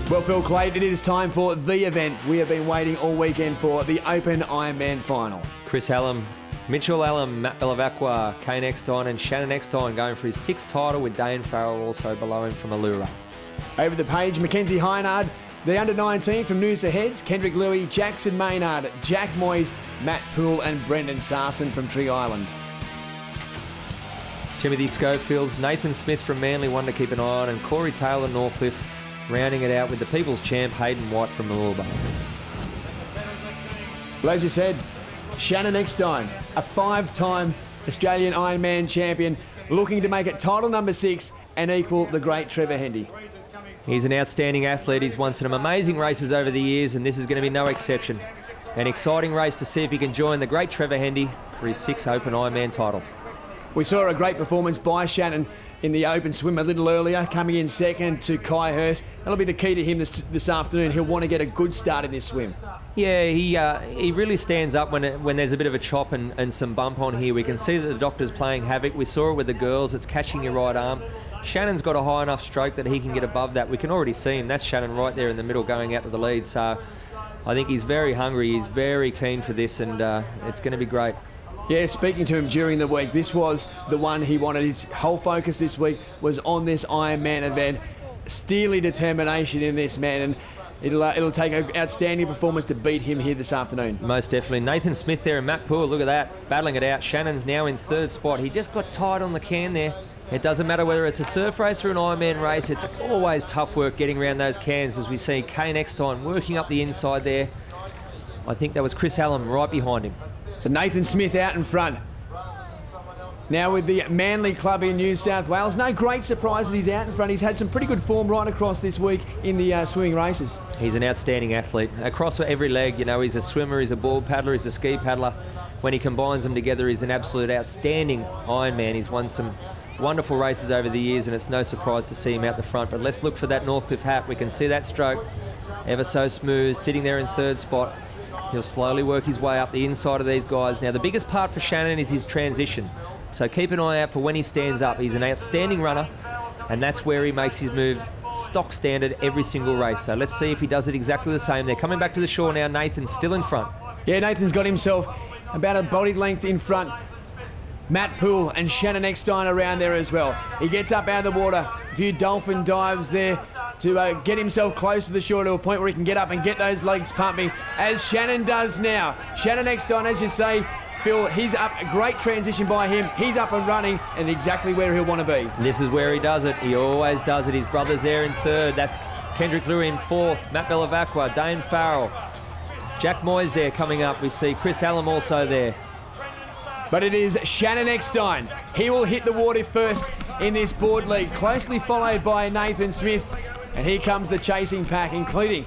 Well, Phil Clayton, it is time for the event we have been waiting all weekend for, the Open Ironman Final. Chris Hallam, Mitchell Allen, Matt Belavacqua, Kane Eckstein and Shannon Eckstein going for his sixth title, with Dane Farrell also below him from Allura. Over the page, Mackenzie Heinard, the under-19 from Noosa Heads, Kendrick Louis, Jackson Maynard, Jack Moyes, Matt Poole and Brendan Sarson from Tree Island. Timothy Schofields, Nathan Smith from Manly, one to keep an eye on, and Corey Taylor, Norcliffe, rounding it out with the People's Champ, Hayden White from Mooloolaba. Well, as you said, Shannon Eckstein, a five-time Australian Ironman champion, looking to make it title number 6 and equal the great Trevor Hendy. He's an outstanding athlete. He's won some amazing races over the years, and this is going to be no exception. An exciting race to see if he can join the great Trevor Hendy for his 6th Open Ironman title. We saw a great performance by Shannon in the open swim a little earlier, coming in second to Kai Hurst. That'll be the key to him this afternoon. He'll want to get a good start in this swim. Yeah, he really stands up when there's a bit of a chop and some bump on here. We can see that the doctor's playing havoc. We saw it with the girls. It's catching your right arm. Shannon's got a high enough stroke that he can get above that. We can already see him. That's Shannon right there in the middle going out to the lead. So I think he's very hungry. He's very keen for this, and it's going to be great. Yeah, speaking to him during the week, this was the one he wanted. His whole focus this week was on this Ironman event. Steely determination in this, man, and it'll take an outstanding performance to beat him here this afternoon. Most definitely. Nathan Smith there and Matt Poole, look at that, battling it out. Shannon's now in 3rd spot. He just got tight on the can there. It doesn't matter whether it's a surf race or an Ironman race, it's always tough work getting around those cans, as we see Kane Eckstein working up the inside there. I think that was Chris Hallam right behind him. So Nathan Smith out in front. Now with the Manly Club in New South Wales. No great surprise that he's out in front. He's had some pretty good form right across this week in the swimming races. He's an outstanding athlete. Across every leg, you know, he's a swimmer, he's a board paddler, he's a ski paddler. When he combines them together, he's an absolute outstanding Ironman. He's won some wonderful races over the years, and it's no surprise to see him out the front. But let's look for that Northcliffe hat. We can see that stroke, ever so smooth, sitting there in 3rd spot. He'll slowly work his way up the inside of these guys. Now, the biggest part for Shannon is his transition. So keep an eye out for when he stands up. He's an outstanding runner, and that's where he makes his move stock standard every single race. So let's see if he does it exactly the same. They're coming back to the shore now. Nathan's still in front. Yeah, Nathan's got himself about a body length in front. Matt Poole and Shannon Eckstein around there as well. He gets up out of the water. A few dolphin dives there to get himself close to the shore to a point where he can get up and get those legs pumping, as Shannon does now. Shannon Eckstein, as you say, Phil, he's up. A great transition by him. He's up and running and exactly where he'll want to be. This is where he does it. He always does it. His brother's there in 3rd. That's Kendrick Louis in 4th. Matt Belavacqua, Dane Farrell. Jack Moyes there coming up. We see Chris Hallam also there. But it is Shannon Eckstein. He will hit the water first in this board league, closely followed by Nathan Smith. And here comes the chasing pack, including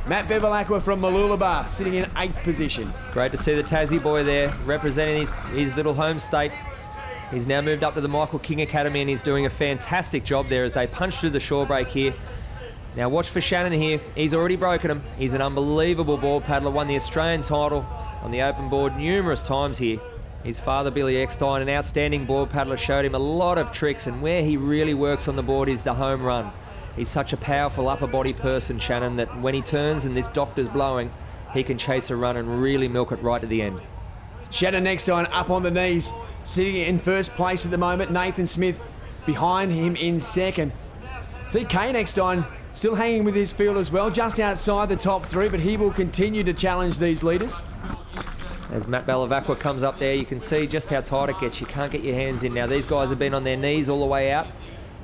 Matt Bevilacqua from Mooloolaba, sitting in 8th position. Great to see the Tassie boy there, representing his little home state. He's now moved up to the Michael King Academy, and he's doing a fantastic job there as they punch through the shore break here. Now watch for Shannon here. He's already broken him. He's an unbelievable board paddler, won the Australian title on the open board numerous times here. His father, Billy Eckstein, an outstanding board paddler, showed him a lot of tricks, and where he really works on the board is the home run. He's such a powerful upper body person, Shannon, that when he turns and this doctor's blowing, he can chase a run and really milk it right to the end. Shannon Eckstein up on the knees, sitting in 1st place at the moment. Nathan Smith behind him in 2nd. See Kane Eckstein still hanging with his field as well, just outside the top 3, but he will continue to challenge these leaders. As Matt Belavacqua comes up there, you can see just how tight it gets. You can't get your hands in. Now, these guys have been on their knees all the way out.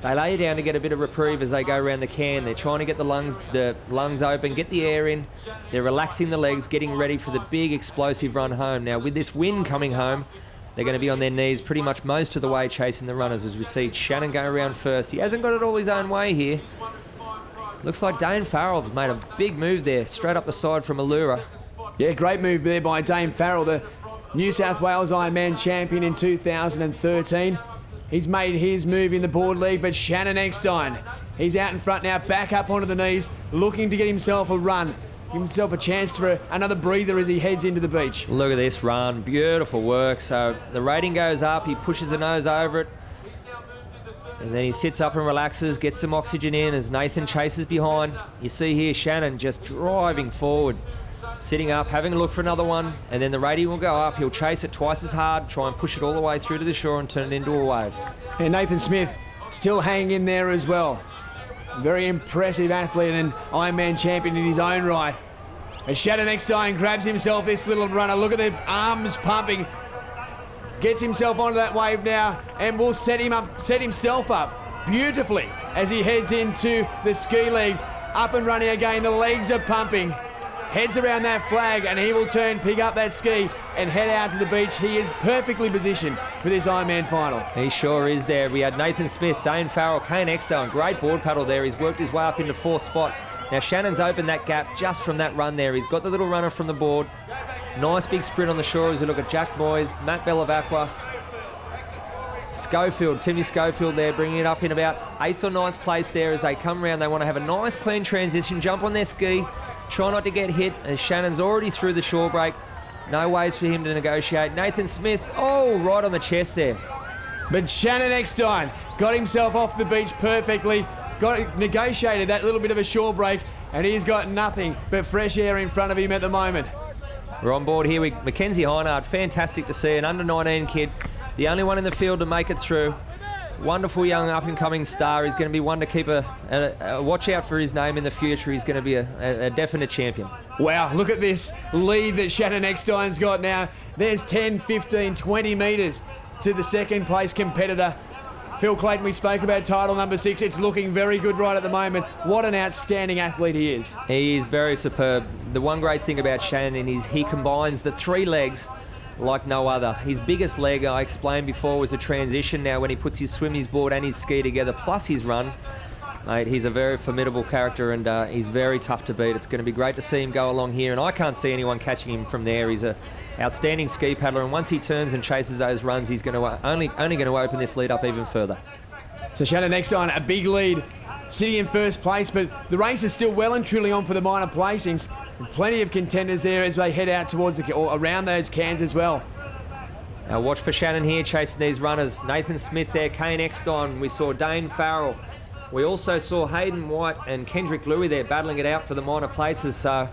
They lay down to get a bit of reprieve as they go around the can. They're trying to get the lungs open, get the air in. They're relaxing the legs, getting ready for the big explosive run home. Now, with this wind coming home, they're going to be on their knees pretty much most of the way chasing the runners, as we see Shannon go around first. He hasn't got it all his own way here. Looks like Dane Farrell has made a big move there, straight up the side from Allura. Yeah, great move there by Dane Farrell, the New South Wales Ironman champion in 2013. He's made his move in the board league, but Shannon Eckstein, he's out in front now, back up onto the knees, looking to get himself a run. Give himself a chance for another breather as he heads into the beach. Look at this run, beautiful work. So the rating goes up, he pushes the nose over it. And then he sits up and relaxes, gets some oxygen in as Nathan chases behind. You see here Shannon just driving forward, sitting up, having a look for another one, and then the rating will go up. He'll chase it twice as hard, try and push it all the way through to the shore and turn it into a wave. And Nathan Smith still hanging in there as well. Very impressive athlete and Ironman champion in his own right. As Shannon Eckstein grabs himself this little runner, look at the arms pumping. Gets himself onto that wave now and will set himself up beautifully as he heads into the ski leg. Up and running again, the legs are pumping. Heads around that flag and he will pick up that ski and head out to the beach. He is perfectly positioned for this Ironman final. He sure is there. We had Nathan Smith, Dane Farrell, Kane Eckstone. Great board paddle there. He's worked his way up into fourth spot. Now Shannon's opened that gap just from that run there. He's got the little runner from the board. Nice big sprint on the shore as we look at Jack Moyes, Matt Bellavacqua, Schofield, Timmy Schofield there, bringing it up in about 8th or 9th place there as they come around. They want to have a nice clean transition, jump on their ski, try not to get hit as Shannon's already through the shore break. No ways for him to negotiate. Nathan Smith, oh, right on the chest there. But Shannon Eckstein got himself off the beach perfectly, negotiated that little bit of a shore break, and he's got nothing but fresh air in front of him at the moment. We're on board here with Mackenzie Heinard. Fantastic to see an under-19 kid, the only one in the field to make it through. Wonderful young up-and-coming star. He's going to be one to keep a watch out for his name in the future. He's going to be a definite champion. Wow, look at this lead that Shannon Eckstein's got now. There's 10, 15, 20 metres to the second place competitor. Phil Clayton, we spoke about title number 6. It's looking very good right at the moment. What an outstanding athlete he is. He is very superb. The one great thing about Shannon is he combines the 3 legs like no other. His biggest leg, I explained before, was a transition. Now when he puts his swim, his board and his ski together, plus his run, mate, he's a very formidable character and he's very tough to beat. It's going to be great to see him go along here, and I can't see anyone catching him from there. He's an outstanding ski paddler, and once he turns and chases those runs, he's going to only going to open this lead up even further. So Shannon Eckstein, a big lead, sitting in first place, but the race is still well and truly on for the minor placings. Plenty of contenders there as they head out towards or around those cans as well. Now watch for Shannon here chasing these runners. Nathan Smith there, Kane Eckstein. We saw Dane Farrell. We also saw Hayden White and Kendrick Louis there battling it out for the minor places. So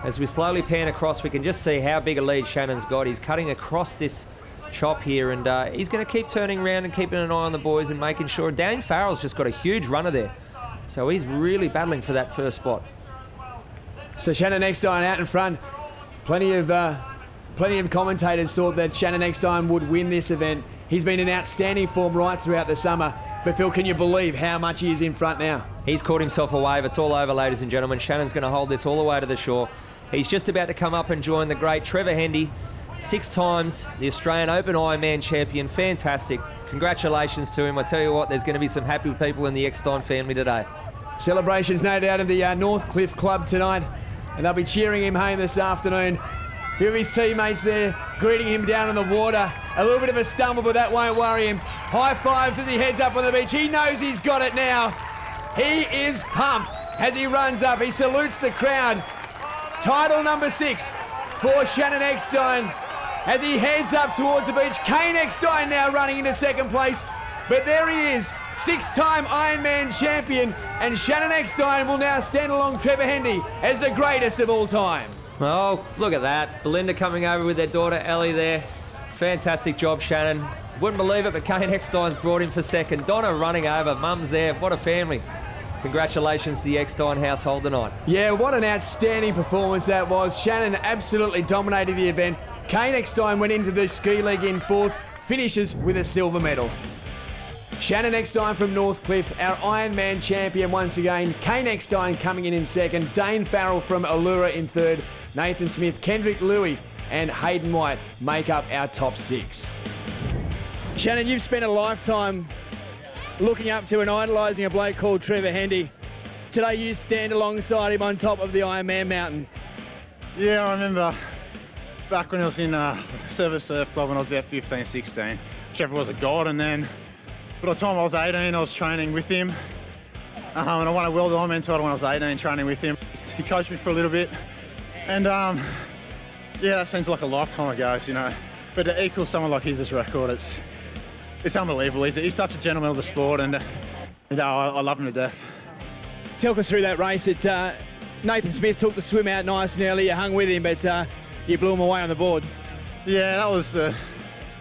as we slowly pan across, we can just see how big a lead Shannon's got. He's cutting across this chop here, and he's going to keep turning around and keeping an eye on the boys and making sure. Dane Farrell's just got a huge runner there. So he's really battling for that first spot. So Shannon Eckstein out in front. Plenty of commentators thought that Shannon Eckstein would win this event. He's been in outstanding form right throughout the summer. But Phil, can you believe how much he is in front now? He's caught himself a wave. It's all over, ladies and gentlemen. Shannon's going to hold this all the way to the shore. He's just about to come up and join the great Trevor Hendy, 6 times the Australian Open Ironman champion. Fantastic. Congratulations to him. I tell you what, there's going to be some happy people in the Eckstein family today. Celebrations no doubt of the North Cliff Club tonight, and they'll be cheering him home this afternoon. A few of his teammates there greeting him down in the water. A little bit of a stumble, but that won't worry him. High fives as he heads up on the beach. He knows he's got it now. He is pumped as he runs up. He salutes the crowd. Title number 6 for Shannon Eckstein as he heads up towards the beach. Kane Eckstein now running into second place. But there he is, 6-time Ironman champion, and Shannon Eckstein will now stand along Trevor Hendy as the greatest of all time. Oh, look at that. Belinda coming over with their daughter Ellie there. Fantastic job, Shannon. Wouldn't believe it, but Kane Eckstein's brought him for second. Donna running over. Mum's there. What a family. Congratulations to the Eckstein household tonight. Yeah, what an outstanding performance that was. Shannon absolutely dominated the event. Kane Eckstein went into the ski leg in 4th, finishes with a silver medal. Shannon Eckstein from Northcliffe, our Ironman champion once again. Kane Eckstein coming in 2nd. Dane Farrell from Allura in 3rd. Nathan Smith, Kendrick Louis and Hayden White make up our top 6. Shannon, you've spent a lifetime looking up to and idolising a bloke called Trevor Hendy. Today you stand alongside him on top of the Ironman mountain. Yeah, I remember back when I was in Service Surf Club when I was about 15, 16. Trevor was a god, and then by the time I was 18, I was training with him. And I won a World Ironman title when I was 18, training with him. He coached me for a little bit. And yeah, that seems like a lifetime ago, you know. But to equal someone like his record, it's it's unbelievable. He's such a gentleman of the sport, and I love him to death. Talk us through that race. Nathan Smith took the swim out nice and early. You hung with him, but you blew him away on the board. Yeah, that was the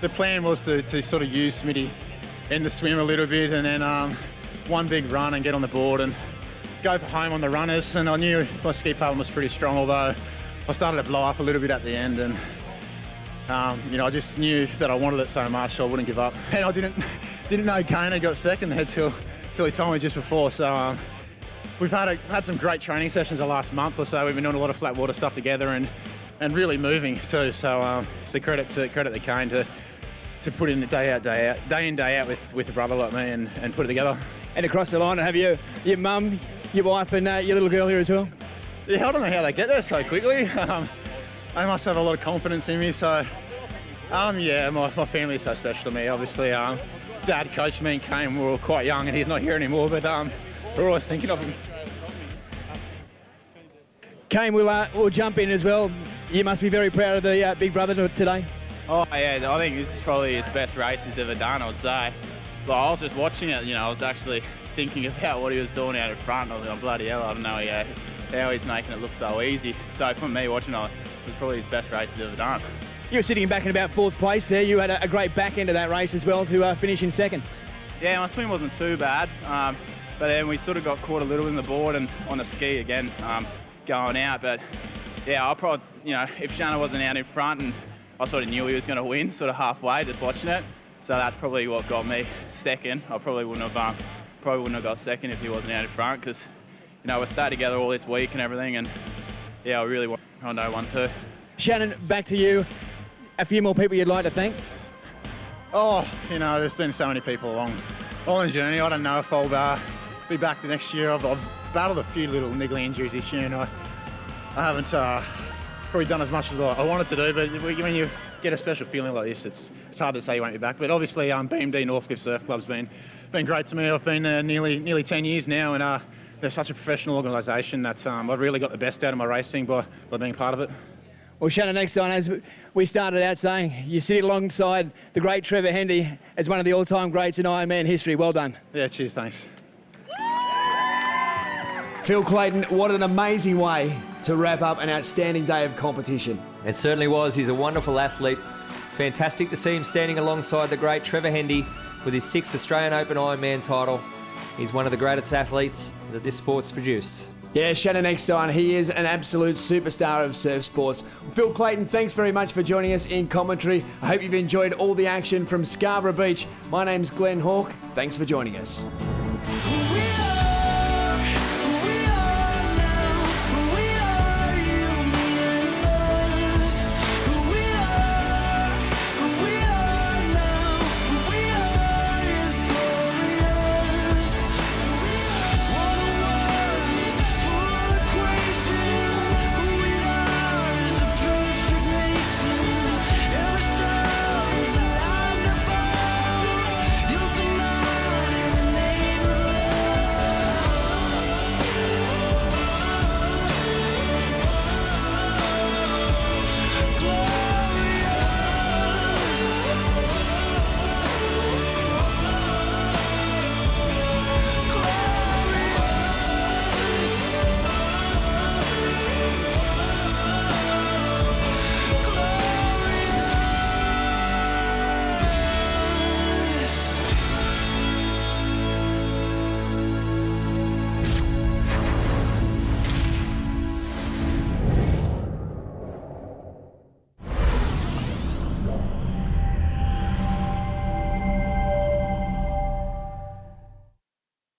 plan, was to sort of use Smitty in the swim a little bit, and then one big run and get on the board and go for home on the runners. And I knew my ski pattern was pretty strong, although I started to blow up a little bit at the end, and I just knew that I wanted it so much I wouldn't give up. And I didn't know Kane had got second there till he told me just before. So we've had some great training sessions the last month or so. We've been doing a lot of flat water stuff together and really moving too. So it's a credit to Kane to put in the day in, day out with a brother like me and put it together. And across the line, have your mum, your wife, and your little girl here as well? Yeah, I don't know how they get there so quickly. They must have a lot of confidence in me. So, my family is so special to me. Obviously, Dad coached me and Kane. We were quite young, and he's not here anymore. But we're always thinking of him. Kane, we'll jump in as well. You must be very proud of the big brother today. Oh yeah, I think this is probably his best race he's ever done, I would say. But I was just watching it, I was actually thinking about what he was doing out in front. I was like, bloody hell, I don't know how he's making it look so easy. So for me watching it, it was probably his best race he's ever done. You were sitting back in about fourth place there. You had a great back end of that race as well to finish in second. Yeah, my swim wasn't too bad, but then we sort of got caught a little in the board and on the ski again going out. But yeah, I'll probably, if Shanna wasn't out in front, and I sort of knew he was going to win sort of halfway just watching it. So that's probably what got me second. I probably wouldn't have got second if he wasn't out in front, because we stayed together all this week and everything, and yeah, I really want to know one too. Shannon, back to you. A few more people you'd like to thank? Oh, there's been so many people along the journey. I don't know if I'll be back the next year. I've battled a few little niggly injuries this year, and I haven't probably done as much as I wanted to do. But when you get a special feeling like this, it's hard to say you won't be back. But obviously, BMD Northcliffe Surf Club's been great to me. I've been there nearly 10 years now, and they're such a professional organisation that I've really got the best out of my racing by being part of it. Well, Shannon, next time, as we started out saying, you sit alongside the great Trevor Hendy as one of the all-time greats in Ironman history. Well done. Yeah, cheers, thanks. Phil Clayton, what an amazing way to wrap up an outstanding day of competition. It certainly was. He's a wonderful athlete. Fantastic to see him standing alongside the great Trevor Hendy with his 6th Australian Open Ironman title. He's one of the greatest athletes that this sport's produced. Yeah, Shannon Eckstein, he is an absolute superstar of surf sports. Phil Clayton, thanks very much for joining us in commentary. I hope you've enjoyed all the action from Scarborough Beach. My name's Glenn Hawke. Thanks for joining us.